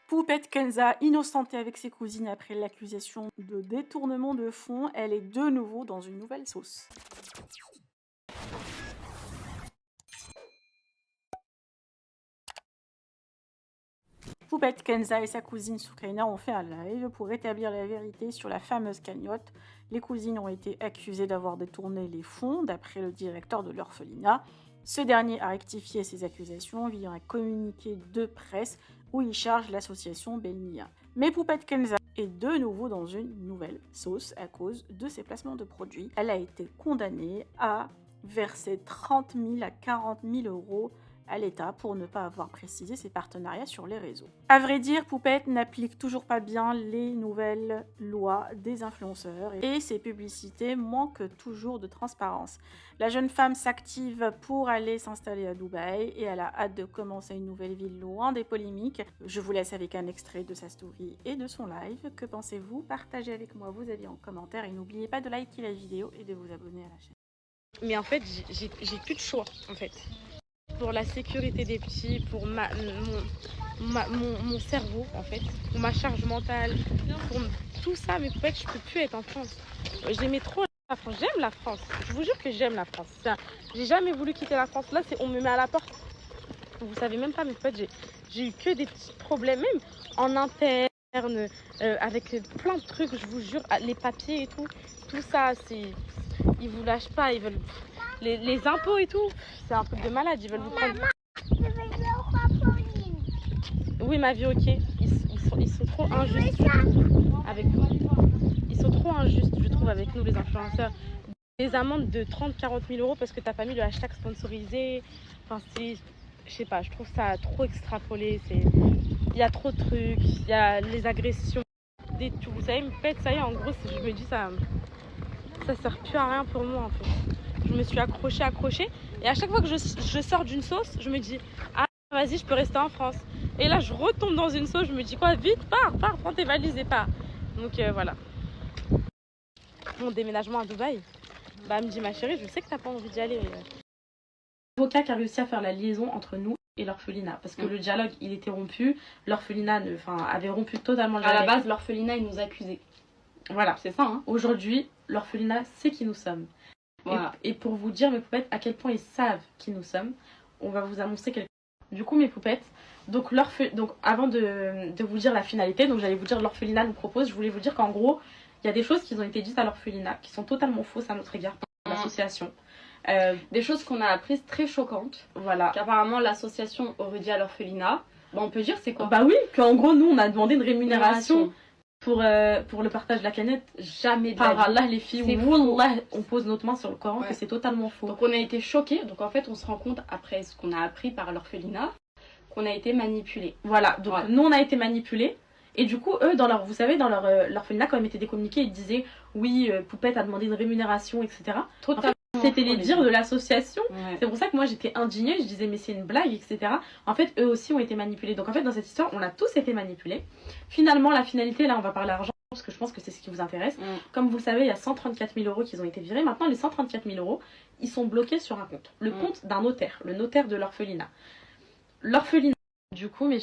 Poupette Kenza, innocentée avec ses cousines après l'accusation de détournement de fonds, elle est de nouveau dans une nouvelle sauce. Poupette Kenza et sa cousine Soukaina ont fait un live pour rétablir la vérité sur la fameuse cagnotte. Les cousines ont été accusées d'avoir détourné les fonds, d'après le directeur de l'orphelinat. Ce dernier a rectifié ses accusations via un communiqué de presse où il charge l'association Belmia. Mais Poupette Kenza est de nouveau dans une nouvelle sauce à cause de ses placements de produits. Elle a été condamnée à verser 30 000 à 40 000 euros à l'État pour ne pas avoir précisé ses partenariats sur les réseaux. À vrai dire, Poupette n'applique toujours pas bien les nouvelles lois des influenceurs et ses publicités manquent toujours de transparence. La jeune femme s'active pour aller s'installer à Dubaï et elle a hâte de commencer une nouvelle vie loin des polémiques. Je vous laisse avec un extrait de sa story et de son live. Que pensez-vous? Partagez avec moi vos avis en commentaire et n'oubliez pas de liker la vidéo et de vous abonner à la chaîne. Mais en fait, j'ai plus de choix, en fait. Pour la sécurité des petits, pour mon cerveau, en fait, pour ma charge mentale, pour tout ça, mais peut-être je peux plus être en France. J'aimais trop la France, j'aime la France. Je vous jure que j'aime la France. J'ai jamais voulu quitter la France. Là, on me met à la porte. Vous savez même pas, mais peut-être j'ai eu que des petits problèmes, même en interne, avec plein de trucs, je vous jure, les papiers et tout ça, ils vous lâchent pas, ils veulent les impôts et tout, c'est un truc de malade, ils veulent vous prendre. Oui, ma vie, ok, ils sont trop injustes avec nous. Ils sont trop injustes, je trouve, avec nous, les influenceurs. Des amendes de 30-40 000 euros parce que t'as pas mis le hashtag sponsorisé. Enfin, je sais pas, je trouve ça trop extrapolé. Il y a trop de trucs, il y a les agressions, vous savez, me faites, ça y est, en gros, je me dis, ça sert plus à rien pour moi, en fait. Je me suis accrochée. Et à chaque fois que je sors d'une sauce, je me dis, ah, vas-y, je peux rester en France. Et là, je retombe dans une sauce, je me dis quoi, vite, pars, prends tes valises et pars. Donc voilà. Mon déménagement à Dubaï, bah, elle me dit, ma chérie, je sais que t'as pas envie d'y aller. L'avocat qui a réussi à faire la liaison entre nous et l'orphelinat, parce que le dialogue, il était rompu, l'orphelinat avait rompu totalement le dialogue. À la base, l'orphelinat, il nous accusait. Voilà, c'est ça. Hein. Aujourd'hui, l'orphelinat sait qui nous sommes. Voilà. Et pour vous dire, mes poupettes, à quel point ils savent qui nous sommes, on va vous annoncer quelque chose. Du coup, mes poupettes, donc avant de vous dire la finalité, donc j'allais vous dire l'orphelinat nous propose, je voulais vous dire qu'en gros, il y a des choses qui ont été dites à l'orphelinat qui sont totalement fausses à notre égard par l'association. Des choses qu'on a apprises très choquantes. Voilà. Qu'apparemment l'association aurait dit à l'orphelinat. Bah, on peut dire c'est quoi? Bah oui, qu'en gros nous on a demandé une rémunération pour le partage de la canette. Jamais de par Allah les filles, on pose notre main sur le Coran que c'est totalement faux. Donc on a été choqués. Donc en fait on se rend compte après ce qu'on a appris par l'orphelinat qu'on a été manipulés. Voilà, donc nous on a été manipulés. Et du coup, eux, vous savez, dans l'orphelinat, quand ils mettaient des communiqués, ils disaient oui, Poupette a demandé une rémunération, etc. En fait, c'était les dires de l'association. Ouais. C'est pour ça que moi j'étais indignée, je disais mais c'est une blague, etc. En fait, eux aussi ont été manipulés. Donc en fait, dans cette histoire, on a tous été manipulés. Finalement, la finalité, là, on va parler argent, parce que je pense que c'est ce qui vous intéresse. Comme vous le savez, il y a 134 000 euros qui ont été virés. Maintenant, les 134 000 euros, ils sont bloqués sur un compte. Le compte d'un notaire, le notaire de l'orphelinat. L'orphelinat. Du coup, mes